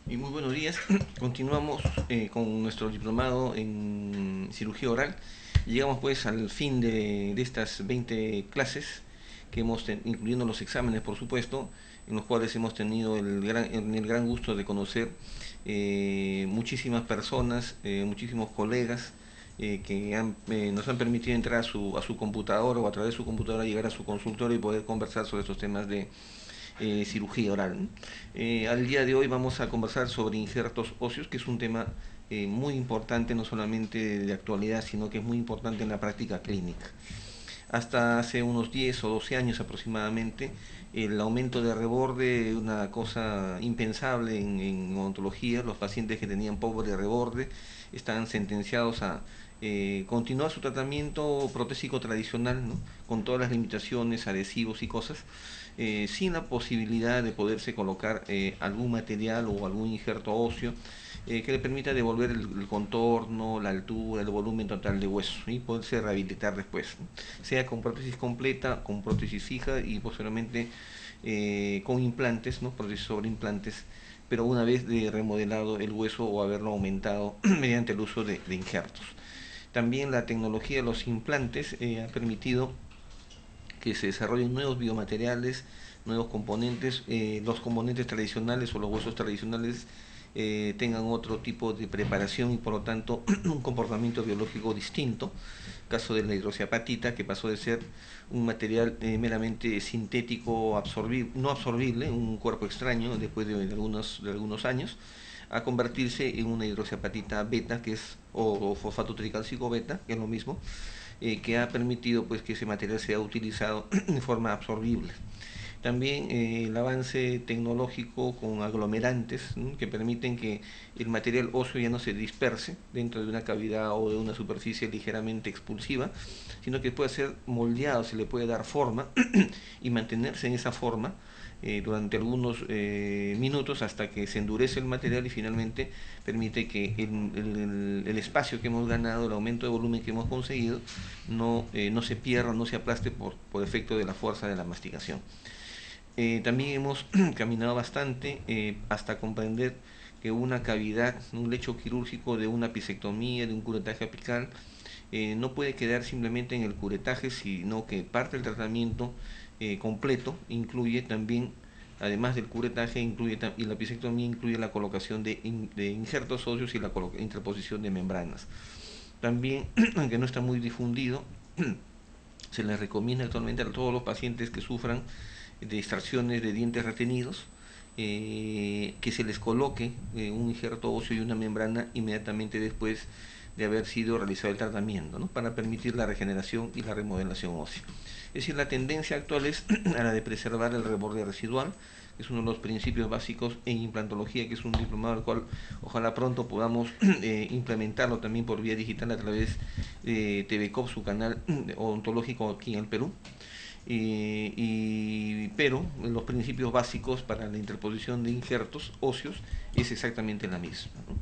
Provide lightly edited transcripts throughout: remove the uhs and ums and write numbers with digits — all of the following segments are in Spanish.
Y muy buenos días. Continuamos con nuestro diplomado en cirugía oral. Llegamos pues al fin de estas 20 clases que incluyendo los exámenes, por supuesto, en los cuales hemos tenido el gran gusto de conocer muchísimas personas, muchísimos colegas nos han permitido entrar a su computadora o a través de su computadora llegar a su consultorio y poder conversar sobre estos temas de cirugía oral. Al día de hoy vamos a conversar sobre injertos óseos, que es un tema muy importante, no solamente de actualidad, sino que es muy importante en la práctica clínica. Hasta hace unos 10 o 12 años aproximadamente, el aumento de reborde, una cosa impensable en odontología. Los pacientes que tenían pobre reborde estaban sentenciados a continuar su tratamiento protésico tradicional, ¿no? Con todas las limitaciones, adhesivos y cosas, sin la posibilidad de poderse colocar algún material o algún injerto óseo que le permita devolver el contorno, la altura, el volumen total de hueso y poderse rehabilitar después, ¿no? Sea con prótesis completa, con prótesis fija y posteriormente con implantes, ¿no? Prótesis sobre implantes, pero una vez de remodelado el hueso o haberlo aumentado mediante el uso de injertos. También la tecnología de los implantes ha permitido que se desarrollen nuevos biomateriales, nuevos componentes. Los componentes tradicionales o los huesos tradicionales tengan otro tipo de preparación y por lo tanto un comportamiento biológico distinto. Caso de la hidroxiapatita, que pasó de ser un material meramente sintético, no absorbible, un cuerpo extraño después de algunos años, a convertirse en una hidroxiapatita beta, que es, o fosfato tricálcico beta, que es lo mismo, que ha permitido pues que ese material sea utilizado de forma absorbible. También el avance tecnológico con aglomerantes, ¿no? Que permiten que el material óseo ya no se disperse dentro de una cavidad o de una superficie ligeramente expulsiva, sino que puede ser moldeado, se le puede dar forma y mantenerse en esa forma durante algunos minutos hasta que se endurece el material y finalmente permite que el espacio que hemos ganado, el aumento de volumen que hemos conseguido, no se pierda, no se aplaste por efecto de la fuerza de la masticación. También hemos caminado bastante hasta comprender que una cavidad, un lecho quirúrgico de una pisectomía, de un curetaje apical, no puede quedar simplemente en el curetaje, sino que parte del tratamiento completo incluye también, además del curetaje, y la pisectomía incluye la colocación de injertos óseos y la interposición de membranas. También, aunque no está muy difundido, se les recomienda actualmente a todos los pacientes que sufran de extracciones de dientes retenidos, que se les coloque un injerto óseo y una membrana inmediatamente después de haber sido realizado el tratamiento, ¿no? Para permitir la regeneración y la remodelación ósea. Es decir, la tendencia actual es a la de preservar el reborde residual, que es uno de los principios básicos en implantología, que es un diplomado al cual ojalá pronto podamos implementarlo también por vía digital a través de TVCOP, su canal odontológico aquí en el Perú. Pero los principios básicos para la interposición de injertos óseos es exactamente la misma, ¿no?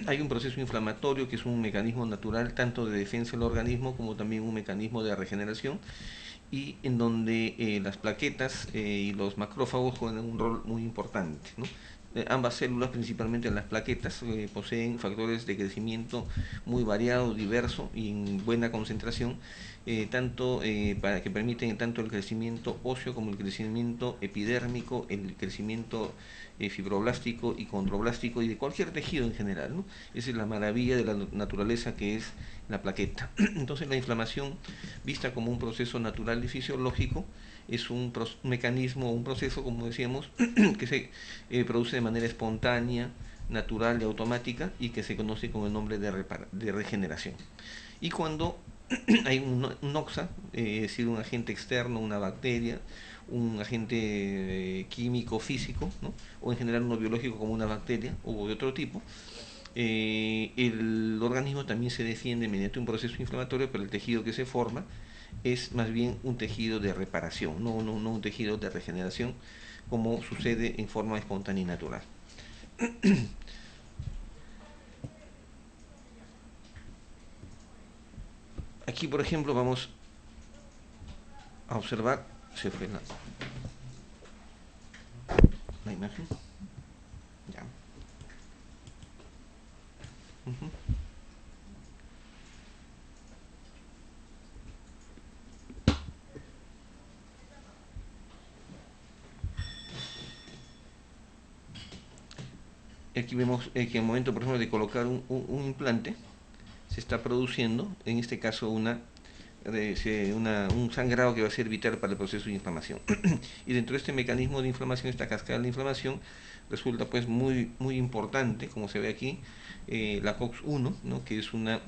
Hay un proceso inflamatorio que es un mecanismo natural tanto de defensa del organismo como también un mecanismo de regeneración y en donde las plaquetas y los macrófagos juegan un rol muy importante, ¿no? Ambas células, principalmente las plaquetas, poseen factores de crecimiento muy variado, diverso y en buena concentración, para que permiten tanto el crecimiento óseo como el crecimiento epidérmico, el crecimiento fibroblástico y condroblástico y de cualquier tejido en general, ¿no? Esa es la maravilla de la naturaleza que es la plaqueta. Entonces la inflamación, vista como un proceso natural y fisiológico, es un mecanismo, un proceso, como decíamos, que se produce de manera espontánea, natural y automática y que se conoce con el nombre de regeneración. Y cuando hay un OXA, es decir, un agente externo, una bacteria, un agente químico, físico, ¿no? O en general uno biológico como una bacteria o de otro tipo, el organismo también se defiende mediante un proceso inflamatorio, pero el tejido que se forma es más bien un tejido de reparación, no un tejido de regeneración, como sucede en forma espontánea y natural. Aquí, por ejemplo, vamos a observar, se fue la imagen, ya. Ujú. Aquí vemos que al momento, por ejemplo, de colocar un implante, se está produciendo, en este caso, un sangrado que va a ser vital para el proceso de inflamación. Y dentro de este mecanismo de inflamación, esta cascada de inflamación, resulta pues muy importante, como se ve aquí, la COX-1, ¿no? Que es una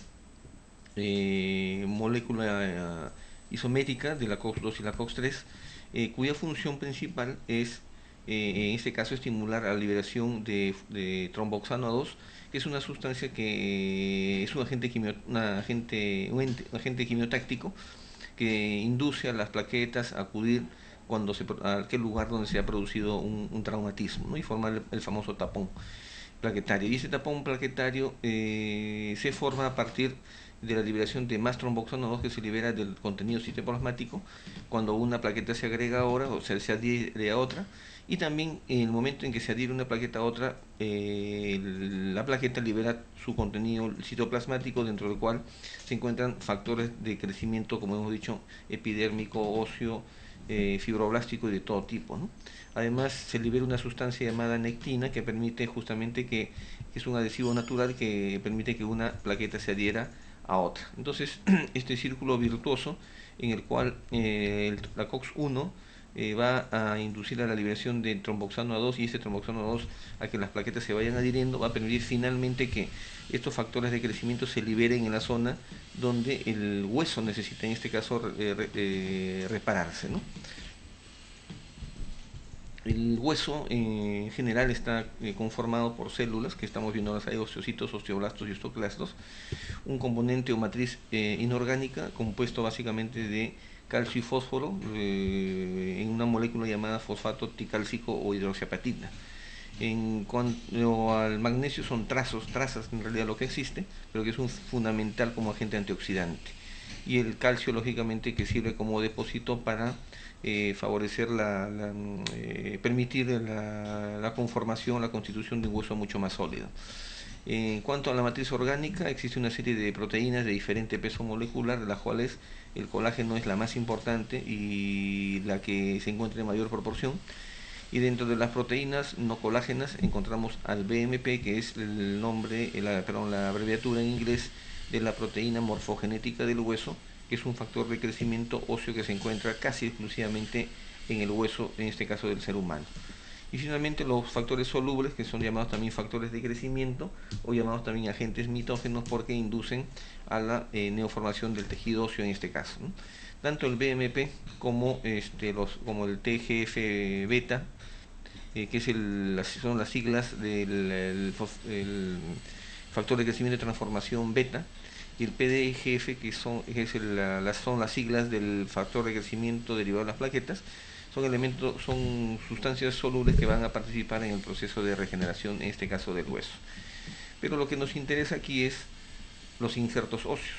molécula isométrica de la COX-2 y la COX-3, cuya función principal es, en este caso, estimular la liberación de tromboxano 2, que es una sustancia que es un agente quimiotáctico que induce a las plaquetas a acudir a aquel lugar donde se ha producido un traumatismo, ¿no? Y formar el famoso tapón plaquetario. Y ese tapón plaquetario se forma a partir de la liberación de más tromboxano 2 que se libera del contenido citoplasmático cuando una plaqueta se agrega ahora, o sea, se adhiere a otra. Y también en el momento en que se adhiere una plaqueta a otra, la plaqueta libera su contenido citoplasmático, dentro del cual se encuentran factores de crecimiento, como hemos dicho, epidérmico, óseo, fibroblástico y de todo tipo, ¿no? Además, se libera una sustancia llamada nectina que permite justamente que es un adhesivo natural que permite que una plaqueta se adhiera a otra. Entonces, este círculo virtuoso en el cual la COX-1 va a inducir a la liberación de tromboxano A2 y este tromboxano A2 a que las plaquetas se vayan adhiriendo, va a permitir finalmente que estos factores de crecimiento se liberen en la zona donde el hueso necesita, en este caso, repararse, ¿no? El hueso en general está conformado por células, que estamos viendo ahora, hay osteocitos, osteoblastos y osteoclastos, un componente o matriz inorgánica compuesto básicamente de calcio y fósforo en una molécula llamada fosfato ticálcico o hidroxiapatina. En cuanto al magnesio, son trazas en realidad lo que existe, pero que es un fundamental como agente antioxidante. Y el calcio, lógicamente, que sirve como depósito para favorecer permitir la conformación, la constitución de un hueso mucho más sólido. En cuanto a la matriz orgánica, existe una serie de proteínas de diferente peso molecular, de las cuales el colágeno es la más importante y la que se encuentra en mayor proporción. Y dentro de las proteínas no colágenas encontramos al BMP, que es el nombre, la abreviatura en inglés de la proteína morfogenética del hueso, que es un factor de crecimiento óseo que se encuentra casi exclusivamente en el hueso, en este caso del ser humano. Y finalmente los factores solubles, que son llamados también factores de crecimiento o llamados también agentes mitógenos, porque inducen a la neoformación del tejido óseo en este caso, ¿no? Tanto el BMP como el TGF beta, que son las siglas del factor de crecimiento y transformación beta, y el PDGF, son las siglas del factor de crecimiento derivado de las plaquetas. Son sustancias solubles que van a participar en el proceso de regeneración, en este caso del hueso. Pero lo que nos interesa aquí es los injertos óseos.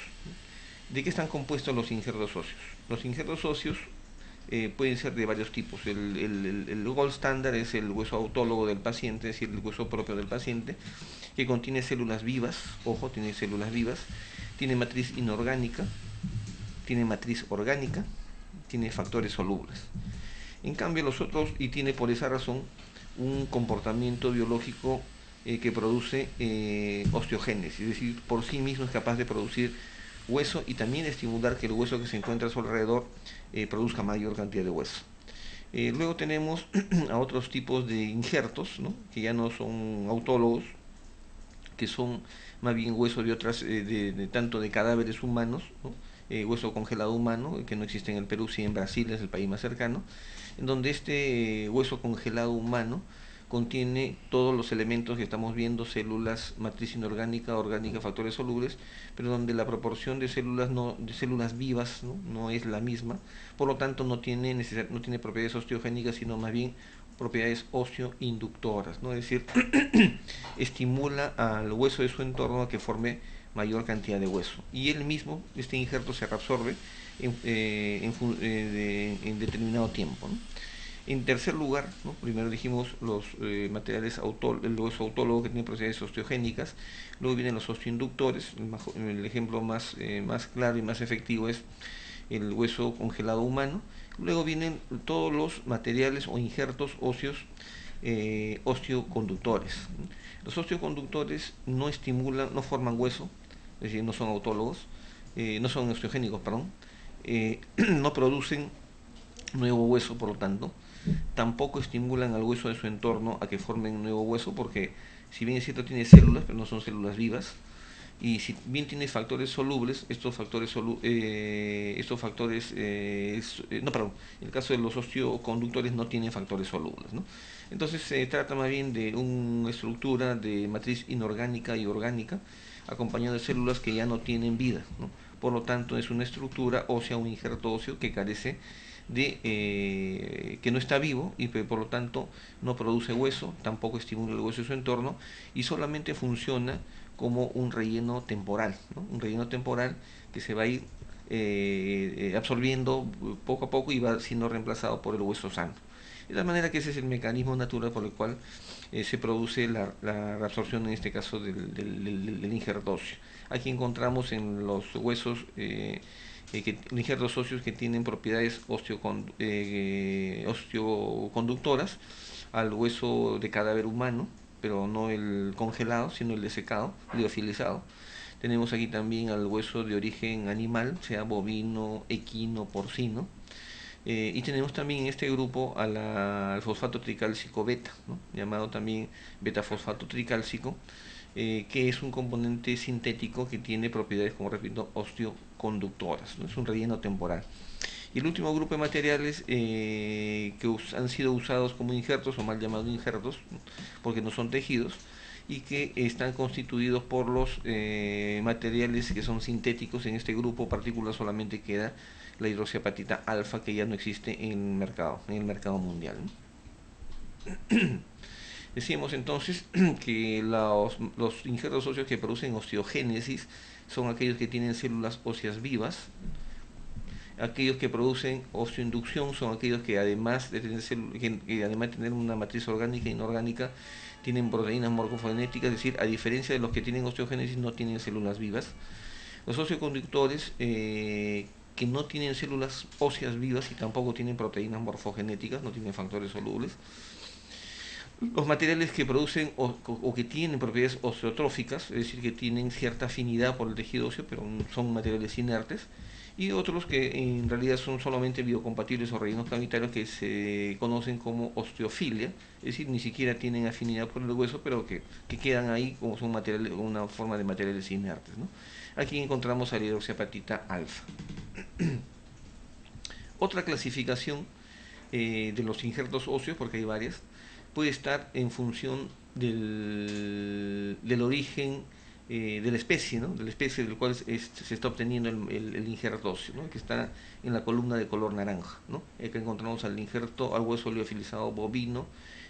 ¿De qué están compuestos los injertos óseos? Los injertos óseos pueden ser de varios tipos. El gold standard es el hueso autólogo del paciente, es decir, el hueso propio del paciente, que contiene células vivas, ojo, tiene células vivas, tiene matriz inorgánica, tiene matriz orgánica, tiene factores solubles. En cambio, los otros, y tiene por esa razón un comportamiento biológico que produce osteogénesis, es decir, por sí mismo es capaz de producir hueso y también estimular que el hueso que se encuentra a su alrededor produzca mayor cantidad de hueso. Luego tenemos a otros tipos de injertos, ¿no? Que ya no son autólogos, que son más bien huesos tanto de cadáveres humanos, ¿no? Hueso congelado humano, que no existe en el Perú, sí en Brasil, es el país más cercano, en donde este hueso congelado humano contiene todos los elementos que estamos viendo: células, matriz inorgánica, orgánica, factores solubles, pero donde la proporción de células vivas no es la misma, por lo tanto no tiene propiedades osteogénicas, sino más bien propiedades osteoinductoras, ¿no? Es decir, estimula al hueso de su entorno a que forme mayor cantidad de hueso, y él mismo, este injerto, se reabsorbe en determinado tiempo, ¿no? En tercer lugar, ¿no? Primero dijimos los materiales el hueso autólogo que tiene propiedades osteogénicas, luego vienen los osteoinductores, el ejemplo más claro y más efectivo es el hueso congelado humano, luego vienen todos los materiales o injertos óseos osteoconductores. Los osteoconductores no estimulan, no forman hueso, es decir, no son autólogos, no son osteogénicos, perdón, no producen nuevo hueso, por lo tanto, tampoco estimulan al hueso de su entorno a que formen nuevo hueso, porque si bien es cierto tiene células, pero no son células vivas, y si bien tiene factores solubles, no, perdón, en el caso de los osteoconductores no tienen factores solubles, ¿no? Entonces se trata más bien de una estructura de matriz inorgánica y orgánica, acompañada de células que ya no tienen vida, ¿no? Por lo tanto, es una estructura ósea, un injerto óseo que carece que no está vivo y por lo tanto no produce hueso, tampoco estimula el hueso de su entorno y solamente funciona como un relleno temporal, ¿no? Un relleno temporal que se va a ir absorbiendo poco a poco y va siendo reemplazado por el hueso sano. De la manera que ese es el mecanismo natural por el cual se produce la reabsorción, en este caso, del injerto óseo. Aquí encontramos en los huesos injertos óseos que tienen propiedades osteoconductoras al hueso de cadáver humano, pero no el congelado, sino el desecado, liofilizado. Tenemos aquí también al hueso de origen animal, sea bovino, equino, porcino. Y tenemos también en este grupo al fosfato tricálcico beta, ¿no? Llamado también beta-fosfato tricálcico, que es un componente sintético que tiene propiedades, como repito, osteoconductoras, ¿no? Es un relleno temporal. Y el último grupo de materiales que han sido usados como injertos o mal llamados injertos, ¿no? Porque no son tejidos, y que están constituidos por los materiales que son sintéticos. En este grupo particular solamente queda la hidroxiapatita alfa, que ya no existe en el mercado mundial, ¿no? Decíamos entonces que los injertos óseos que producen osteogénesis son aquellos que tienen células óseas vivas. Aquellos que producen osteoinducción son aquellos que además de tener una matriz orgánica e inorgánica, tienen proteínas morfogenéticas, es decir, a diferencia de los que tienen osteogénesis, no tienen células vivas. Los osteoconductores que no tienen células óseas vivas y tampoco tienen proteínas morfogenéticas, no tienen factores solubles. Los materiales que producen o que tienen propiedades osteotróficas, es decir, que tienen cierta afinidad por el tejido óseo, pero son materiales inertes, y otros que en realidad son solamente biocompatibles o rellenos cavitarios, que se conocen como osteofilia, es decir, ni siquiera tienen afinidad por el hueso, pero que quedan ahí como son materiales, una forma de materiales inertes, ¿no? Aquí encontramos a la hidroxiapatita alfa. Otra clasificación de los injertos óseos, porque hay varias, puede estar en función del origen de la especie, ¿no? De la especie del cual se está obteniendo el injerto óseo, ¿no? Que está en la columna de color naranja, ¿no? Acá encontramos al hueso liofilizado bovino,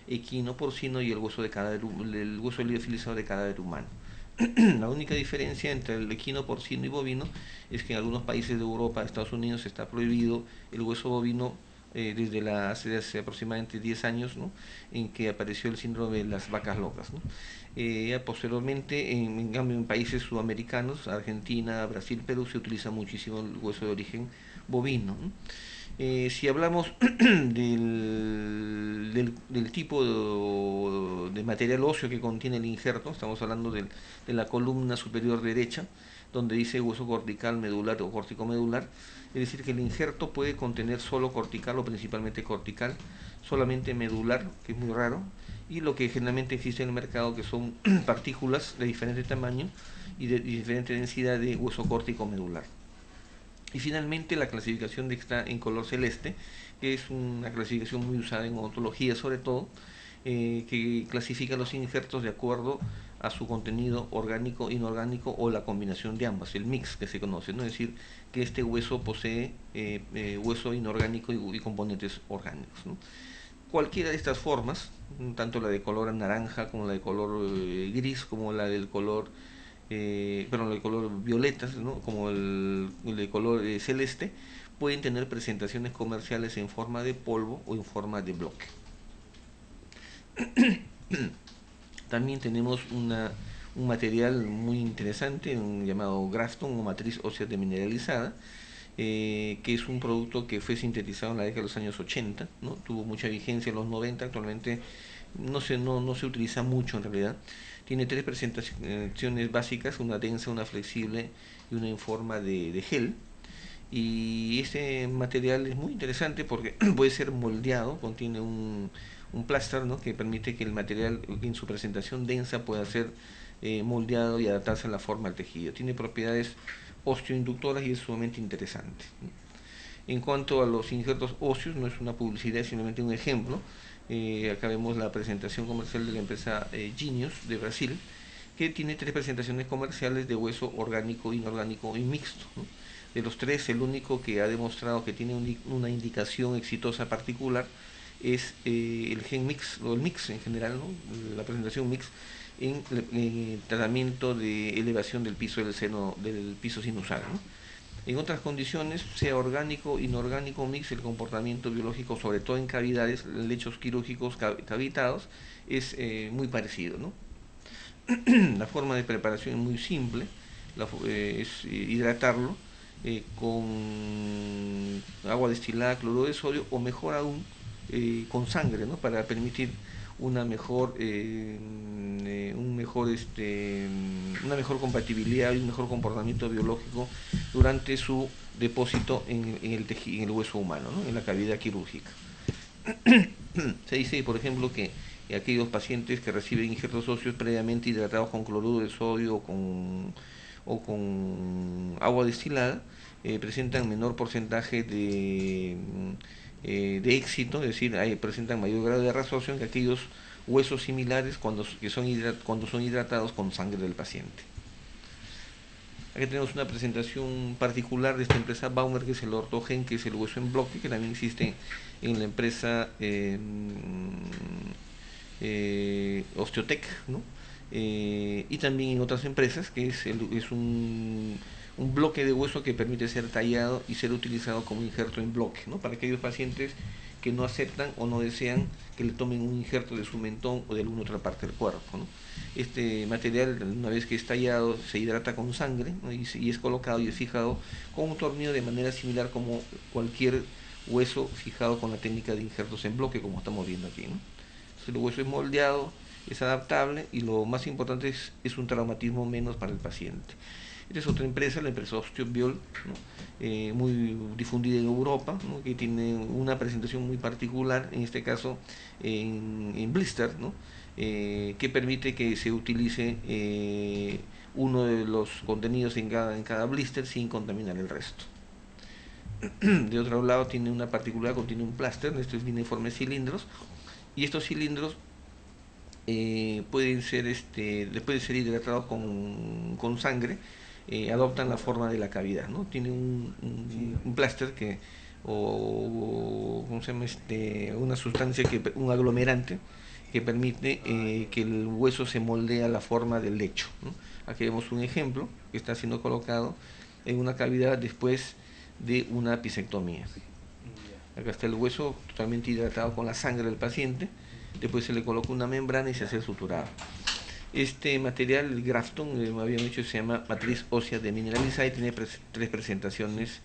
equino, porcino y el hueso liofilizado de cadáver humano. La única diferencia entre el equino, porcino y bovino es que en algunos países de Europa, Estados Unidos, está prohibido el hueso bovino desde hace aproximadamente 10 años, ¿no? En que apareció el síndrome de las vacas locas, ¿no? Posteriormente, en cambio, en países sudamericanos, Argentina, Brasil, Perú, se utiliza muchísimo el hueso de origen bovino, ¿no? Si hablamos del tipo de material óseo que contiene el injerto, estamos hablando de la columna superior derecha, donde dice hueso cortical, medular o corticomedular. Es decir, que el injerto puede contener solo cortical o principalmente cortical, solamente medular, que es muy raro, y lo que generalmente existe en el mercado, que son partículas de diferente tamaño y de diferente densidad de hueso córtico medular. Y finalmente la clasificación que está en color celeste, que es una clasificación muy usada en odontología sobre todo, que clasifica los injertos de acuerdo a su contenido orgánico, inorgánico o la combinación de ambas, el mix que se conoce, ¿no? Es decir, que este hueso posee hueso inorgánico y componentes orgánicos, ¿no? Cualquiera de estas formas, tanto la de color naranja como la de color gris, como la del color el color violeta, ¿no? Como el de color celeste, pueden tener presentaciones comerciales en forma de polvo o en forma de bloque. También tenemos un material muy interesante llamado Grafton o matriz ósea demineralizada, que es un producto que fue sintetizado en la década de los años 80, ¿no? Tuvo mucha vigencia en los 90, actualmente no se utiliza mucho en realidad. Tiene tres presentaciones básicas, una densa, una flexible y una en forma de gel. Y este material es muy interesante porque puede ser moldeado, contiene un pláster, ¿no? Que permite que el material en su presentación densa pueda ser moldeado y adaptarse a la forma del tejido. Tiene propiedades osteoinductoras y es sumamente interesante. En cuanto a los injertos óseos, no es una publicidad, es simplemente un ejemplo. Acá vemos la presentación comercial de la empresa Genius de Brasil, que tiene tres presentaciones comerciales de hueso orgánico, inorgánico y mixto, ¿no? De los tres, el único que ha demostrado que tiene una indicación exitosa particular es el gen mix, o el mix en general, ¿no? La presentación mix en tratamiento de elevación del piso del seno, del piso sinusal, ¿no? En otras condiciones, sea orgánico, inorgánico, mix, el comportamiento biológico, sobre todo en cavidades, lechos quirúrgicos cavitados, es muy parecido, ¿no? La forma de preparación es muy simple, es hidratarlo con agua destilada, cloruro de sodio, o mejor aún, con sangre, ¿no? Para permitir una mejor una mejor compatibilidad y un mejor comportamiento biológico durante su depósito en el hueso humano, ¿no? En la cavidad quirúrgica. Se dice, por ejemplo, que aquellos pacientes que reciben injertos óseos previamente hidratados con cloruro de sodio o con agua destilada presentan menor porcentaje de éxito, es decir, presentan mayor grado de reabsorción que aquellos huesos similares cuando son hidratados con sangre del paciente. Aquí tenemos una presentación particular de esta empresa Baumer, que es el Ortogen, que es el hueso en bloque, que también existe en la empresa Osteotec, ¿no? Y también en otras empresas, que es un bloque de hueso que permite ser tallado y ser utilizado como injerto en bloque, ¿no? Para aquellos pacientes que no aceptan o no desean que le tomen un injerto de su mentón o de alguna otra parte del cuerpo, ¿no? Este material, una vez que es tallado, se hidrata con sangre, ¿no? y es colocado y es fijado con un tornillo de manera similar como cualquier hueso fijado con la técnica de injertos en bloque, como estamos viendo aquí, ¿no? Entonces, el hueso es moldeado, es adaptable y lo más importante es un traumatismo menos para el paciente. Esta es otra empresa, la empresa Osteobiol, ¿no? Muy difundida en Europa, ¿no? Que tiene una presentación muy particular, en este caso en blister, ¿no? Que permite que se utilice uno de los contenidos en cada blister sin contaminar el resto. De otro lado tiene una particularidad, contiene un pláster, estos vienen en forma de cilindros, y estos cilindros pueden ser después de ser hidratados con sangre, adoptan la forma de la cavidad, ¿no? Tiene un pláster ¿cómo se llama? Una sustancia, un aglomerante que permite que el hueso se moldee a la forma del lecho, ¿no? Aquí vemos un ejemplo que está siendo colocado en una cavidad después de una pisectomía. Acá está el hueso totalmente hidratado con la sangre del paciente, después se le coloca una membrana y se hace el suturado. Este material, el Grafton, habíamos dicho, se llama matriz ósea demineralizada y tiene tres presentaciones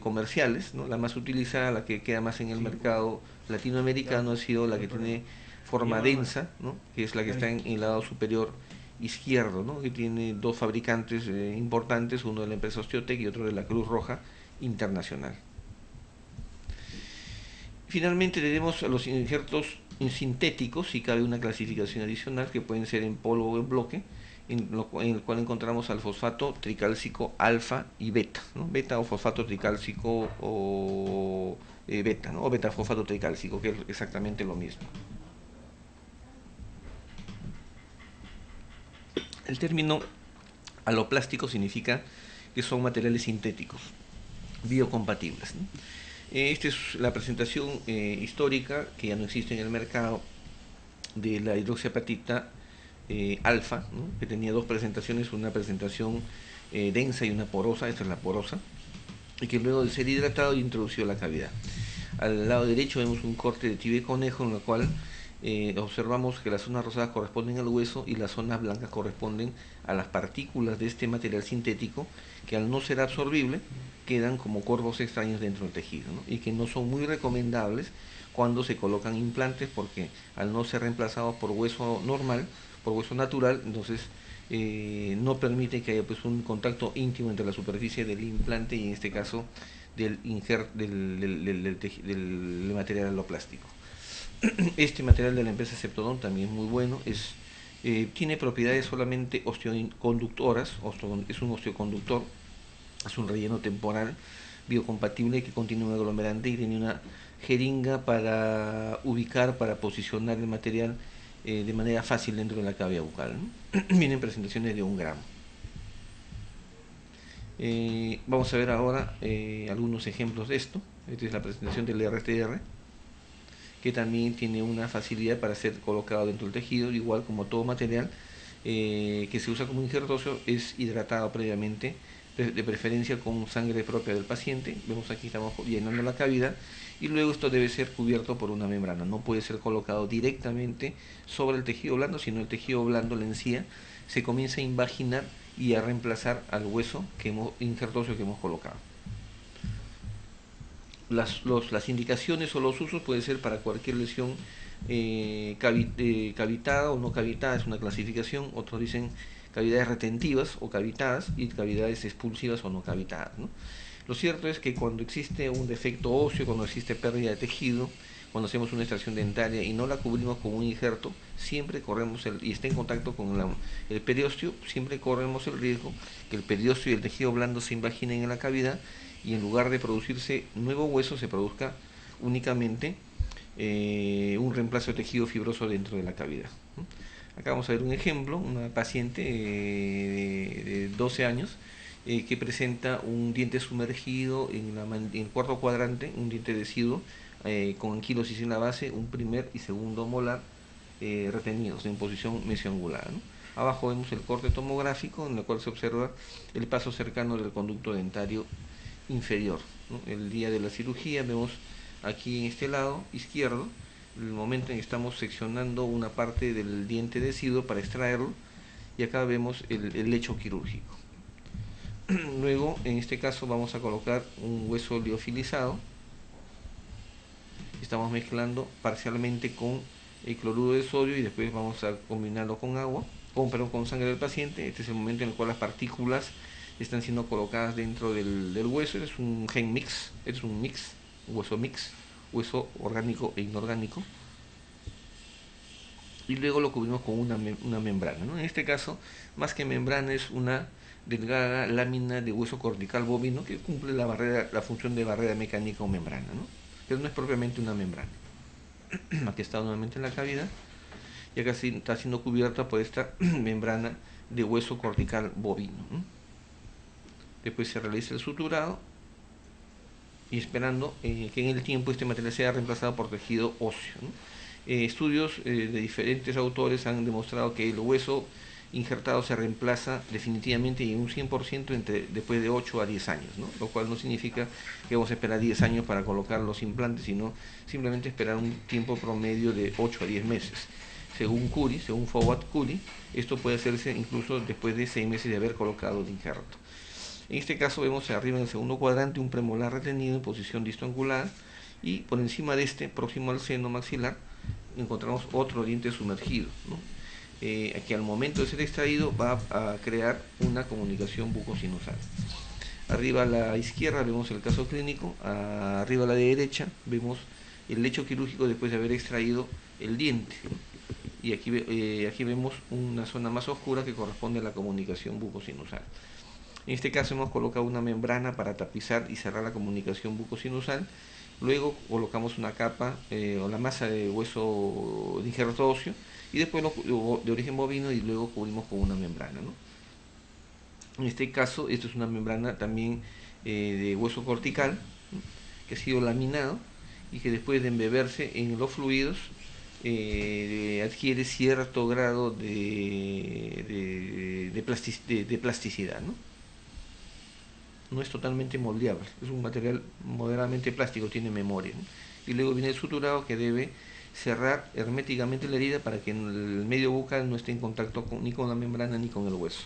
comerciales, ¿no? La más utilizada, la que queda más en el mercado latinoamericano, ha sido la que tiene forma densa, ¿no? Que es la que está en el lado superior izquierdo, ¿no? Que tiene dos fabricantes importantes, uno de la empresa Osteotec y otro de la Cruz Roja Internacional. Finalmente tenemos a los injertos sintéticos, si cabe una clasificación adicional, que pueden ser en polvo o en bloque, en el cual encontramos al fosfato tricálcico alfa y beta, ¿no? Beta o fosfato tricálcico o beta, ¿no? O beta fosfato tricálcico, que es exactamente lo mismo. El término aloplástico significa que son materiales sintéticos, biocompatibles, ¿no? Esta es la presentación histórica, que ya no existe en el mercado, de la hidroxiapatita alfa, ¿no? Que tenía dos presentaciones, una presentación densa y una porosa. Esta es la porosa. y que luego de ser hidratado y introducido a la cavidad. Al lado derecho vemos un corte de tibia y conejo en el cual observamos que las zonas rosadas corresponden al hueso y las zonas blancas corresponden a las partículas de este material sintético que al no ser absorbible quedan como corvos extraños dentro del tejido, ¿no? Y que no son muy recomendables cuando se colocan implantes porque al no ser reemplazados por hueso normal, por hueso natural, entonces no permite que haya pues un contacto íntimo entre la superficie del implante y en este caso del material aloplástico. Este material de la empresa Ceptodon también es muy bueno, tiene propiedades solamente osteoconductoras, es un osteoconductor, es un relleno temporal biocompatible que contiene un aglomerante y tiene una jeringa para ubicar, para posicionar el material de manera fácil dentro de la cavidad bucal, ¿no? Vienen presentaciones de 1 gramo. Vamos a ver ahora algunos ejemplos de esto. Esta es la presentación del RTR, que también tiene una facilidad para ser colocado dentro del tejido, igual como todo material que se usa como injerto óseo es hidratado previamente, de preferencia con sangre propia del paciente. Vemos aquí estamos llenando la cavidad y luego esto debe ser cubierto por una membrana, no puede ser colocado directamente sobre el tejido blando, sino el tejido blando, la encía, se comienza a invaginar y a reemplazar al hueso injerto óseo que hemos colocado. Las indicaciones o los usos pueden ser para cualquier lesión cavitada o no cavitada, es una clasificación. Otros dicen cavidades retentivas o cavitadas y cavidades expulsivas o no cavitadas, ¿no? Lo cierto es que cuando existe un defecto óseo, cuando existe pérdida de tejido, cuando hacemos una extracción dentaria y no la cubrimos con un injerto, siempre corremos y está en contacto con el periósteo, siempre corremos el riesgo que el periósteo y el tejido blando se invaginen en la cavidad y en lugar de producirse nuevo hueso se produzca únicamente un reemplazo de tejido fibroso dentro de la cavidad, ¿no? Acá vamos a ver un ejemplo, una paciente de 12 años que presenta un diente sumergido en el cuarto cuadrante, un diente deciduo con anquilosis en la base, un primer y segundo molar retenidos en posición mesioangular, ¿no? Abajo vemos el corte tomográfico en el cual se observa el paso cercano del conducto dentario inferior, ¿no? El día de la cirugía vemos aquí en este lado izquierdo el momento en que estamos seccionando una parte del diente deciduo para extraerlo y acá vemos el lecho quirúrgico. Luego en este caso vamos a colocar un hueso liofilizado, estamos mezclando parcialmente con el cloruro de sodio y después vamos a combinarlo con agua, con sangre del paciente. Este es el momento en el cual las partículas están siendo colocadas dentro del hueso. Es un gen mix, es un mix, hueso orgánico e inorgánico. Y luego lo cubrimos con una membrana, ¿no? En este caso, más que membrana, es una delgada lámina de hueso cortical bovino que cumple la función de barrera mecánica o membrana, ¿no? Pero no es propiamente una membrana. Aquí está nuevamente en la cavidad y acá está siendo cubierta por esta membrana de hueso cortical bovino, ¿no? Después se realiza el suturado y esperando que en el tiempo este material sea reemplazado por tejido óseo, ¿no? Estudios de diferentes autores han demostrado que el hueso injertado se reemplaza definitivamente y en un 100% después de 8 a 10 años, ¿no? Lo cual no significa que vamos a esperar 10 años para colocar los implantes, sino simplemente esperar un tiempo promedio de 8 a 10 meses. Según Curie, según Fawad Curie, esto puede hacerse incluso después de 6 meses de haber colocado el injerto. En este caso vemos arriba en el segundo cuadrante un premolar retenido en posición distoangular y por encima de este, próximo al seno maxilar, encontramos otro diente sumergido, ¿no? Que al momento de ser extraído va a crear una comunicación bucosinusal. Arriba a la izquierda vemos el caso clínico, arriba a la derecha vemos el lecho quirúrgico después de haber extraído el diente. Y aquí vemos una zona más oscura que corresponde a la comunicación bucosinusal. En este caso hemos colocado una membrana para tapizar y cerrar la comunicación bucosinusal. Luego colocamos una capa o la masa de hueso de injerto óseo y después de origen bovino y luego cubrimos con una membrana, ¿no? En este caso, esto es una membrana también de hueso cortical, ¿no? Que ha sido laminado y que después de embeberse en los fluidos adquiere cierto grado de plasticidad, ¿no? no es totalmente moldeable, es un material moderadamente plástico, tiene memoria, ¿no? Y luego viene el suturado, que debe cerrar herméticamente la herida para que el medio bucal no esté en contacto ni con la membrana ni con el hueso.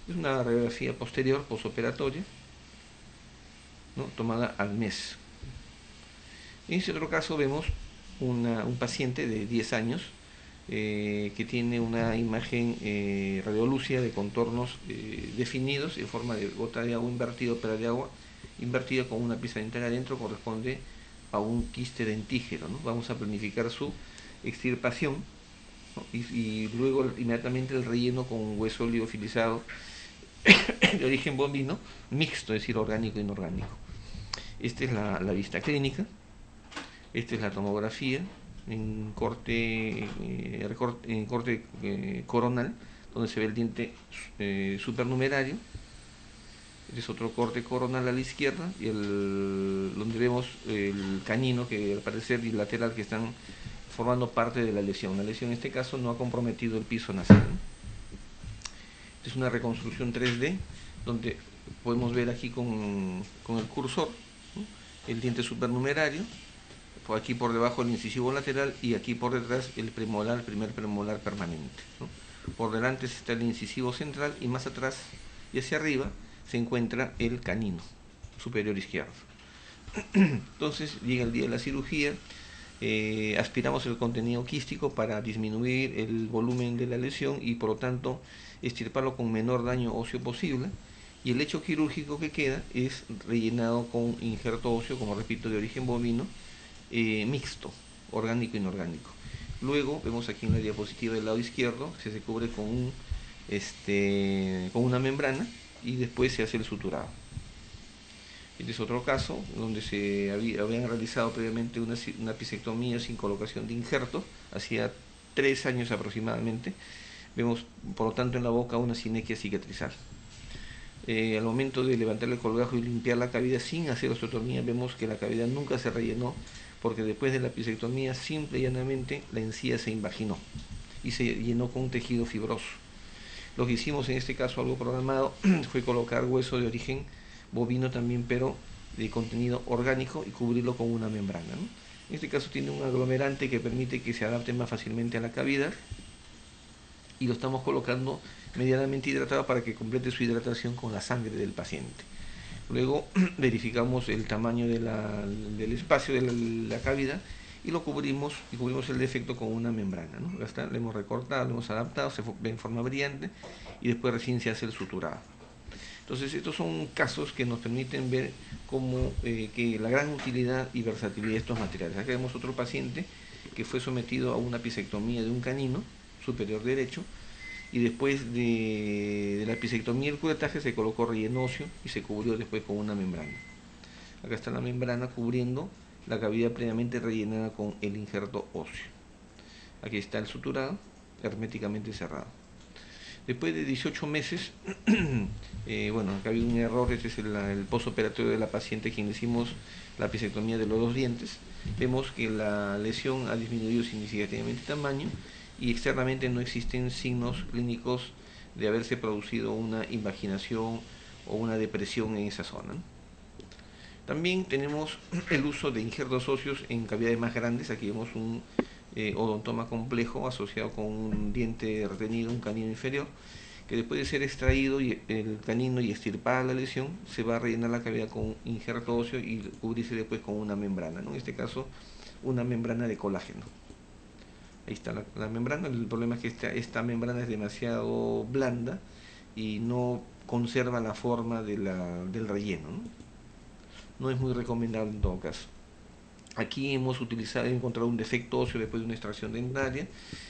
Es una radiografía posterior, posoperatoria, ¿no?, tomada al mes. En este otro caso vemos un paciente de 10 años que tiene una imagen radiolúcida de contornos definidos en forma de gota de agua invertida, ópera de agua invertida con una pieza dentaria adentro, corresponde a un quiste dentígeno, ¿no? Vamos a planificar su extirpación, ¿no?, y luego inmediatamente el relleno con hueso liofilizado de origen bovino mixto, es decir, orgánico e inorgánico. Esta es la vista clínica. Esta es la tomografía en corte coronal, donde se ve el diente supernumerario. Este es otro corte coronal a la izquierda, y donde vemos el canino, que al parecer, y lateral, que están formando parte de la lesión. La lesión en este caso no ha comprometido el piso nasal, ¿no? Esta es una reconstrucción 3D, donde podemos ver aquí con el cursor, ¿no?, el diente supernumerario, por aquí por debajo el incisivo lateral, y aquí por detrás el premolar, primer premolar permanente, ¿no? Por delante está el incisivo central, y más atrás y hacia arriba se encuentra el canino superior izquierdo. Entonces llega el día de la cirugía, aspiramos el contenido quístico para disminuir el volumen de la lesión y por lo tanto extirparlo con menor daño óseo posible, y el lecho quirúrgico que queda es rellenado con injerto óseo, como repito, de origen bovino, mixto, orgánico e inorgánico. Luego vemos aquí en la diapositiva del lado izquierdo que se cubre con una membrana, y después se hace el suturado. Este es otro caso donde se habían realizado previamente una pisectomía sin colocación de injerto, hacía 3 años aproximadamente. Vemos, por lo tanto, en la boca una sinequia cicatrizal. Al momento de levantar el colgajo y limpiar la cavidad sin hacer osteotomía, vemos que la cavidad nunca se rellenó, porque después de la pisectomía, simple y llanamente, la encía se invaginó y se llenó con un tejido fibroso. Lo que hicimos en este caso, algo programado, fue colocar hueso de origen bovino también, pero de contenido orgánico, y cubrirlo con una membrana, ¿no? En este caso tiene un aglomerante que permite que se adapte más fácilmente a la cavidad, y lo estamos colocando medianamente hidratado para que complete su hidratación con la sangre del paciente. Luego verificamos el tamaño del espacio de la cavidad, y lo cubrimos el defecto con una membrana, ¿no? Lo hemos recortado, lo hemos adaptado, se ve en forma brillante, y después recién se hace el suturado. Entonces, estos son casos que nos permiten ver cómo que la gran utilidad y versatilidad de estos materiales. Acá vemos otro paciente que fue sometido a una pisectomía de un canino superior derecho, y después de la pisectomía y el curetaje se colocó relleno óseo y se cubrió después con una membrana. Acá está la membrana cubriendo la cavidad previamente rellenada con el injerto óseo. Aquí está el suturado, herméticamente cerrado. Después de 18 meses, bueno, acá había un error, este es el posoperatorio de la paciente, quien le hicimos la pisectomía de los 2 dientes. Vemos que la lesión ha disminuido significativamente de tamaño, y externamente no existen signos clínicos de haberse producido una invaginación o una depresión en esa zona. También tenemos el uso de injertos óseos en cavidades más grandes. Aquí vemos un odontoma complejo asociado con un diente retenido, un canino inferior, que después de ser extraído el canino y extirpada la lesión, se va a rellenar la cavidad con injerto óseo y cubrirse después con una membrana, ¿no? En este caso, una membrana de colágeno. Ahí está la membrana. El problema es que esta membrana es demasiado blanda y no conserva la forma del relleno, ¿no? No es muy recomendable en todo caso. Aquí hemos encontrado un defecto óseo después de una extracción dentaria.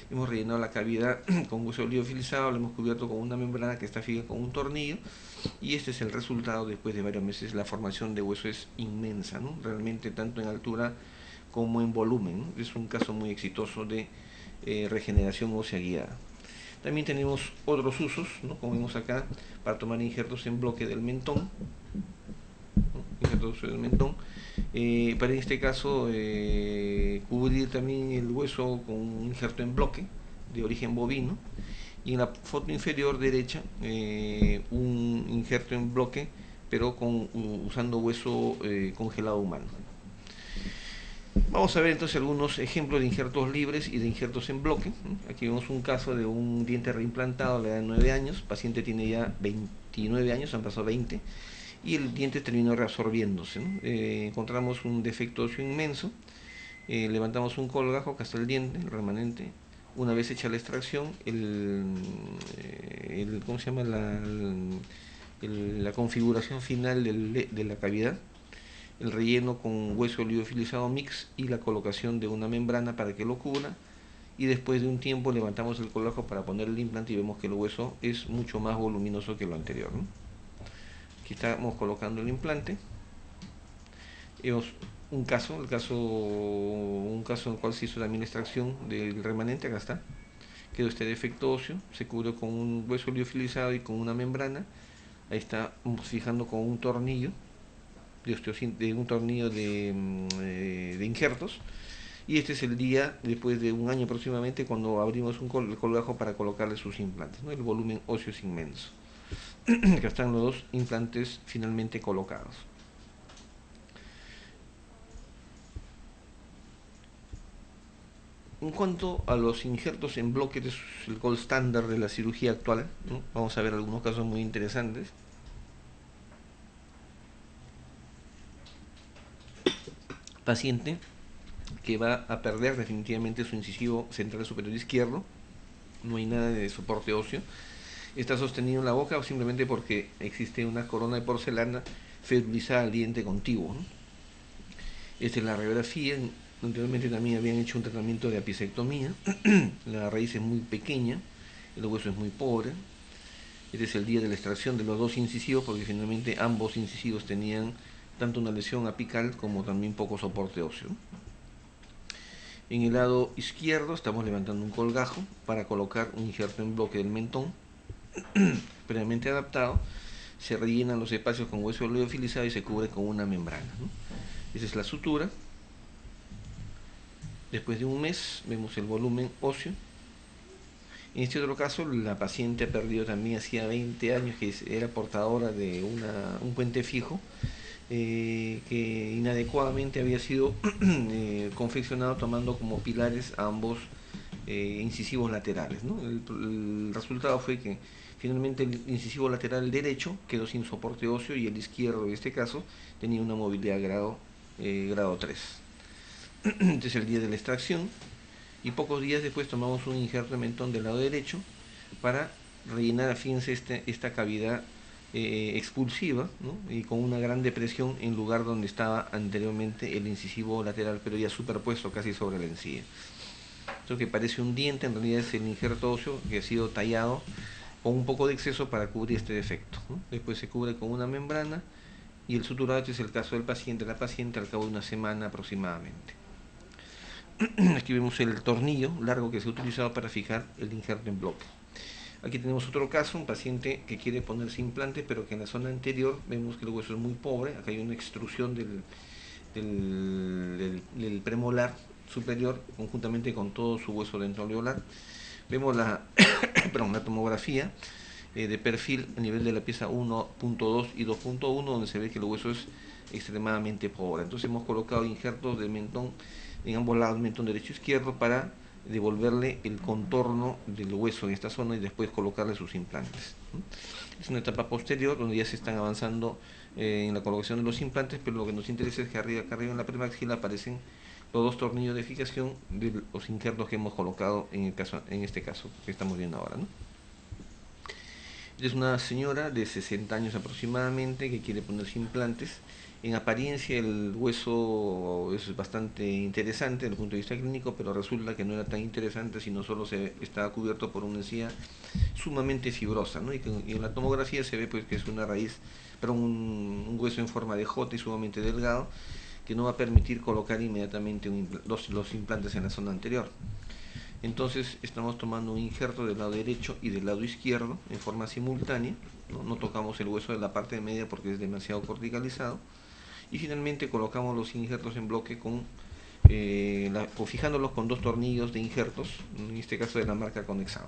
Hemos rellenado la cavidad con hueso liofilizado, lo hemos cubierto con una membrana que está fija con un tornillo, y este es el resultado después de varios meses. La formación de hueso es inmensa, ¿no? Realmente, tanto en altura como en volumen, ¿no? Es un caso muy exitoso de regeneración ósea guiada. También tenemos otros usos, ¿no?, como vemos acá, para tomar injertos en bloque del mentón, ¿no? Injertos del mentón. Para este caso, cubrir también el hueso con un injerto en bloque de origen bovino, y en la foto inferior derecha un injerto en bloque pero usando hueso congelado humano. Vamos a ver entonces algunos ejemplos de injertos libres y de injertos en bloque. Aquí vemos un caso de un diente reimplantado a la edad de 9 años. El paciente tiene ya 29 años, han pasado 20, y el diente terminó reabsorbiéndose, ¿no? Encontramos un defecto óseo inmenso. Levantamos un colgajo, acá está el diente, el remanente. Una vez hecha la extracción, ¿cómo se llama? La configuración final de la cavidad, el relleno con hueso liofilizado mix y la colocación de una membrana para que lo cubra, y después de un tiempo levantamos el colgajo para poner el implante y vemos que el hueso es mucho más voluminoso que lo anterior, ¿no? Aquí estamos colocando el implante. Vemos un caso en el cual se hizo también la extracción del remanente. Acá está, quedó este defecto óseo, se cubrió con un hueso liofilizado y con una membrana. Ahí está, fijando con un tornillo de injertos. Y este es el día, después de un año aproximadamente, cuando abrimos el colgajo para colocarle sus implantes, ¿no? El volumen óseo es inmenso. Acá están los dos implantes finalmente colocados. En cuanto a los injertos en bloque, es el gold standard de la cirugía actual, ¿no? Vamos a ver algunos casos muy interesantes. Paciente que va a perder definitivamente su incisivo central superior izquierdo, no hay nada de soporte óseo, está sostenido en la boca simplemente porque existe una corona de porcelana fidelizada al diente contiguo, ¿no? Esta es la radiografía. Anteriormente también habían hecho un tratamiento de apicectomía. La raíz es muy pequeña, el hueso es muy pobre. Este es el día de la extracción de los dos incisivos, porque finalmente ambos incisivos tenían tanto una lesión apical como también poco soporte óseo. En el lado izquierdo estamos levantando un colgajo para colocar un injerto en bloque del mentón previamente adaptado. Se rellenan los espacios con hueso liofilizado y se cubre con una membrana, ¿no? Esa es la sutura. Después de un mes vemos el volumen óseo. En este otro caso, la paciente ha perdido también, hacía 20 años que era portadora de un puente fijo, que inadecuadamente había sido confeccionado tomando como pilares a ambos incisivos laterales, ¿no? El resultado fue que finalmente el incisivo lateral derecho quedó sin soporte óseo y el izquierdo, en este caso, tenía una movilidad grado 3. Este es el día de la extracción, y pocos días después tomamos un injerto de mentón del lado derecho para rellenar, fíjense, esta cavidad expulsiva, ¿no? Y con una gran depresión en lugar donde estaba anteriormente el incisivo lateral, pero ya superpuesto casi sobre la encía. Esto que parece un diente en realidad es el injerto óseo que ha sido tallado con un poco de exceso para cubrir este defecto, ¿no? Después se cubre con una membrana, y el suturado, este es el caso del paciente, la paciente, al cabo de una semana aproximadamente. Aquí vemos el tornillo largo que se ha utilizado para fijar el injerto en bloque. Aquí tenemos otro caso, un paciente que quiere ponerse implante, pero que en la zona anterior vemos que el hueso es muy pobre. Acá hay una extrusión del premolar superior conjuntamente con todo su hueso dentro-alveolar. Vemos la tomografía de perfil a nivel de la pieza 1.2 y 2.1, donde se ve que el hueso es extremadamente pobre. Entonces hemos colocado injertos de mentón en ambos lados, mentón derecho e izquierdo, para devolverle el contorno del hueso en esta zona y después colocarle sus implantes. Es una etapa posterior donde ya se están avanzando en la colocación de los implantes, pero lo que nos interesa es que acá arriba en la premaxila aparecen los dos tornillos de fijación de los injertos que hemos colocado en este caso que estamos viendo ahora, ¿no? Es una señora de 60 años aproximadamente que quiere ponerse implantes. En apariencia el hueso es bastante interesante desde el punto de vista clínico, pero resulta que no era tan interesante, sino solo estaba cubierto por una encía sumamente fibrosa, ¿no? Y en la tomografía se ve pues que es una raíz, pero un hueso en forma de J y sumamente delgado, que no va a permitir colocar inmediatamente los implantes en la zona anterior. Entonces estamos tomando un injerto del lado derecho y del lado izquierdo en forma simultánea, no tocamos el hueso de la parte media porque es demasiado corticalizado, y finalmente colocamos los injertos en bloque fijándolos con dos tornillos de injertos, en este caso de la marca Conexado.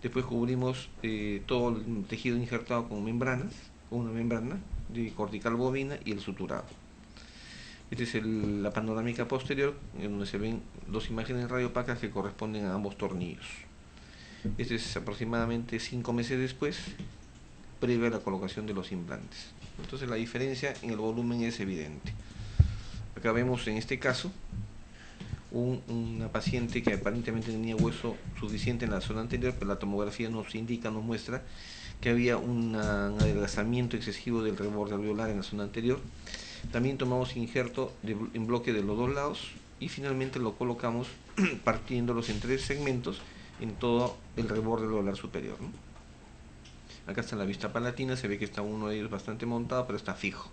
Después cubrimos todo el tejido injertado con membranas, con una membrana de cortical bovina y el suturado. Esta es la panorámica posterior, en donde se ven dos imágenes radiopacas que corresponden a ambos tornillos. Este es aproximadamente 5 meses después, previo a la colocación de los implantes. Entonces la diferencia en el volumen es evidente. Acá vemos en este caso una paciente que aparentemente tenía hueso suficiente en la zona anterior, pero la tomografía nos indica, nos muestra que había un adelgazamiento excesivo del reborde alveolar en la zona anterior. También tomamos injerto en bloque de los dos lados y finalmente lo colocamos partiéndolos en 3 segmentos en todo el reborde alveolar superior, ¿no? Acá está la vista palatina, se ve que está uno de ellos bastante montado, pero está fijo.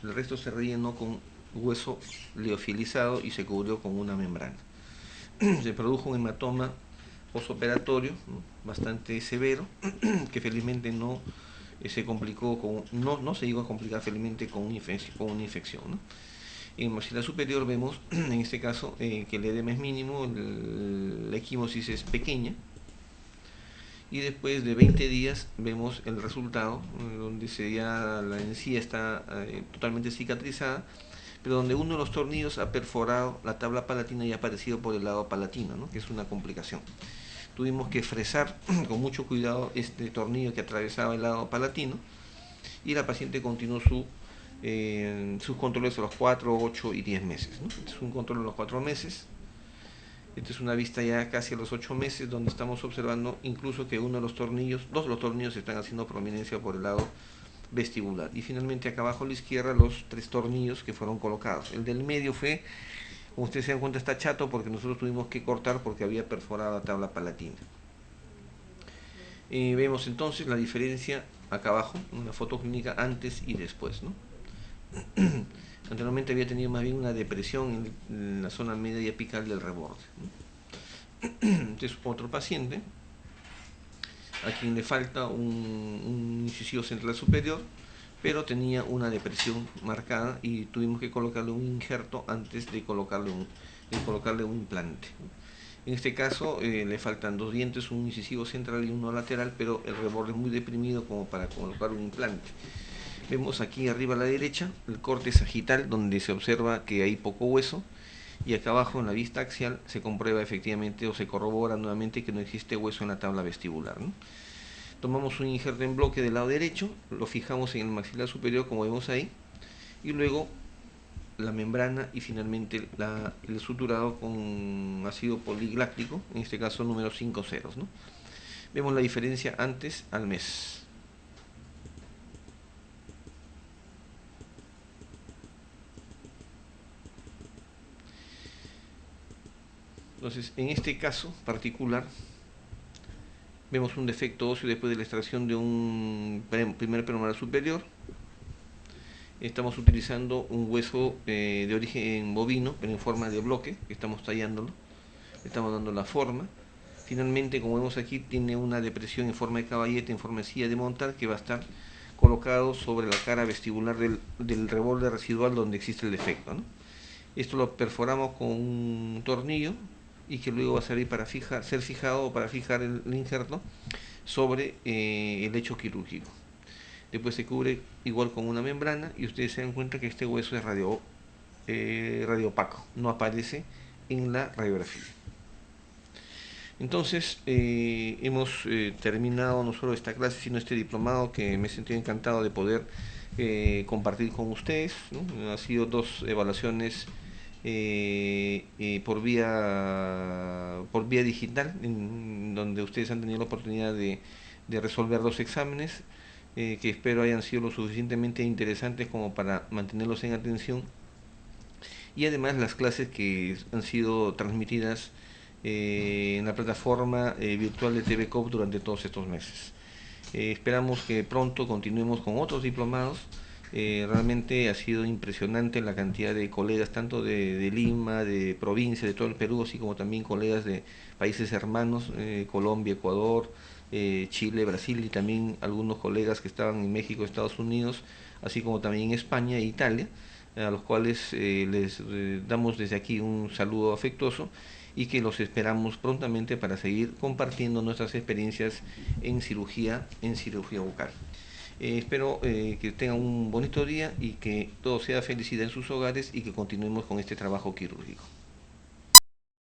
El resto se rellenó con hueso liofilizado y se cubrió con una membrana. Se produjo un hematoma postoperatorio, ¿no?, bastante severo, que felizmente no se complicó no se llegó a complicar felizmente con una infección, ¿no? En maxilar superior vemos en este caso que el edema es mínimo, la equimosis es pequeña, y después de 20 días vemos el resultado, donde ya la encía está totalmente cicatrizada, pero donde uno de los tornillos ha perforado la tabla palatina y ha aparecido por el lado palatino, ¿no?, que es una complicación. Tuvimos que fresar con mucho cuidado este tornillo que atravesaba el lado palatino, y la paciente continuó sus controles a los 4, 8 y 10 meses, ¿no? Este es un control a los 4 meses. Esta es una vista ya casi a los 8 meses, donde estamos observando incluso que dos de los tornillos están haciendo prominencia por el lado vestibular. Y finalmente acá abajo a la izquierda los 3 tornillos que fueron colocados. El del medio fue, como ustedes se dan cuenta, está chato porque nosotros tuvimos que cortar porque había perforado la tabla palatina. Vemos entonces la diferencia acá abajo, una foto clínica antes y después, ¿no? Anteriormente había tenido más bien una depresión en la zona media y apical del reborde, ¿no? Este es otro paciente a quien le falta un incisivo central superior, pero tenía una depresión marcada y tuvimos que colocarle un injerto antes de colocarle un implante. En este caso le faltan 2 dientes, un incisivo central y uno lateral, pero el reborde es muy deprimido como para colocar un implante. Vemos aquí arriba a la derecha el corte sagital, donde se observa que hay poco hueso, y acá abajo en la vista axial se comprueba efectivamente o se corrobora nuevamente que no existe hueso en la tabla vestibular, ¿no? Tomamos un injerto en bloque del lado derecho, lo fijamos en el maxilar superior como vemos ahí, y luego la membrana y finalmente el suturado con ácido poligláctico, en este caso número 5 ceros, ¿no? Vemos la diferencia antes al mes. Entonces, en este caso particular, vemos un defecto óseo después de la extracción de un primer premolar superior. Estamos utilizando un hueso de origen bovino, pero en forma de bloque, que estamos tallándolo, le estamos dando la forma. Finalmente, como vemos aquí, tiene una depresión en forma de caballete, en forma de silla de montar, que va a estar colocado sobre la cara vestibular del reborde residual donde existe el defecto, ¿no? Esto lo perforamos con un tornillo y que luego va a servir para ser fijado o para fijar el injerto sobre el lecho quirúrgico. Después se cubre igual con una membrana y ustedes se dan cuenta que este hueso es radiopaco, no aparece en la radiografía. Entonces hemos terminado no solo esta clase sino este diplomado, que me he sentido encantado de poder compartir con ustedes, ¿no? Ha sido 2 evaluaciones por vía digital, en donde ustedes han tenido la oportunidad de resolver 2 exámenes que espero hayan sido lo suficientemente interesantes como para mantenerlos en atención, y además las clases que han sido transmitidas en la plataforma virtual de TV COP durante todos estos meses. Esperamos que pronto continuemos con otros diplomados. Realmente ha sido impresionante la cantidad de colegas, tanto de Lima, de provincia, de todo el Perú, así como también colegas de países hermanos, Colombia, Ecuador, Chile, Brasil, y también algunos colegas que estaban en México, Estados Unidos, así como también en España e Italia. a los cuales les damos desde aquí un saludo afectuoso y que los esperamos prontamente para seguir compartiendo nuestras experiencias en cirugía bucal. Espero que tengan un bonito día y que todo sea felicidad en sus hogares y que continuemos con este trabajo quirúrgico.